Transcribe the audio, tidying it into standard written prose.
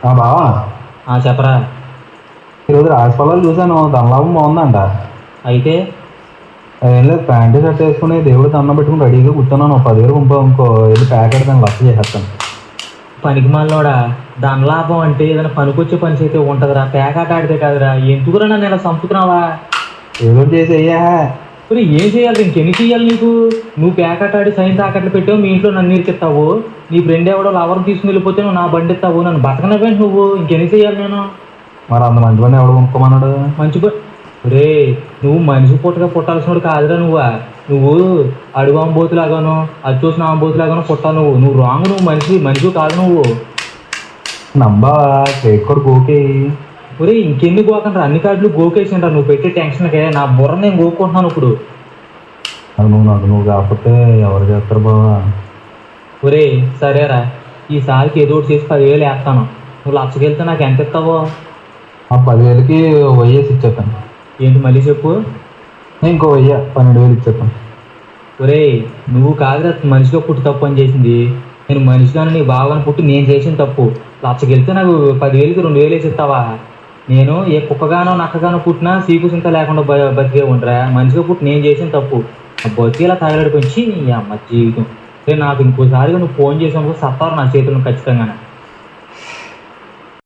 బావా, చెప్పరా. ఈరోజు రాశి ఫలాలు చూశాను, ధనలాభం బాగుందంట. అయితే ఏం లేదు, ప్యాంటు షర్ట్ వేసుకుని దేవుడు దండం పెట్టుకుని రెడీగా కూర్చున్నాను. 10,000 ఇంకో వెళ్ళి ప్యాక్ పెడతాను, లక్ష చేసేస్తాను. పనికి మాలోడా, ధనలాభం అంటే ఏదైనా పనికొచ్చే పని చేస్తే ఉంటుందిరా, పేకాట ఆడితే కాదురా. ఎందుకురా నన్ను ఇలా చంపుతున్నావా? ఏదో ఒకటి చేసి అయ్యా. మరి ఏం చేయాలి, ఇంకెన్ని చేయాలి నీకు? నువ్వు పేకాట ఆడి సైన్ తాకట్లు పెట్టావు, మీ ఇంట్లో నన్ను ఇరికిస్తావు. నీ ఫ్రెండ్ ఎవడో లవర్ తీసుకుని వెళ్ళిపోతే నువ్వు నా బండి ఇస్తావు, నన్ను బతకనవేంటి నువ్వు? ఇంకెన్ని చేయాలి నేను? మరి అంత మంచి పని ఎవడు కొనుక్కోమన్నాడు? మంచి రే, నువ్వు మనిషి పుట్టగా పుట్టాల్సినోడు కాదురా. నువ్వు అడుగు అంబోతులాగాను, అది చూసిన అంబోతులాగాను పుట్టావు. నువ్వు రాంగ్. నువ్వు మనిషి కాదు నువ్వు. నమ్మావా? క్రెడిట్ కార్డు గోకే. ఒరే, ఇంకెన్ని గోకండ్రా, అన్ని కార్డులు గోకేసిండ్రా. నువ్వు పెట్టే టెన్షన్కే నా బుర్ర నేను గోక్కుంటున్నాను ఇప్పుడు. నువ్వు కాకపోతే ఎవరు చేస్తారు బావా? ఒరే సరేరా, ఈసారికి ఏదో ఒకటి చేసి 10,000 వేస్తాను. నువ్వు లక్షకి వెళ్తే నాకు ఎంత ఇస్తావో? ఆ 10,000కి 1000 ఇచ్చేస్తాను. ఏంటి మళ్ళీ చెప్పు? ఇంకో 1000, 12,000 ఇచ్చేస్తాను. ఒరే, నువ్వు కాదురా మనిషిగా పుట్టి తప్పు అని చేసింది. నేను మనిషిగాను నీ బావని పుట్టి నేను చేసిన తప్పు. లక్షకి వెళ్తే నాకు 10,000కి 2,000 వేసి ఇస్తావా? నేను ఏ కుక్కగానో నక్కగానో పుట్టినా సీకు సింత లేకుండా బతికే ఉండరా. మనిషిగా పుట్టి నేను చేసిన తప్పు. ఆ బతికేలా తగలడిపోయించి నీ అమ్మ జీవితం. నాకు ఇంకోసారిగా నువ్వు ఫోన్ చేసినప్పుడు సత్తారు నా చేతులను ఖచ్చితంగానే.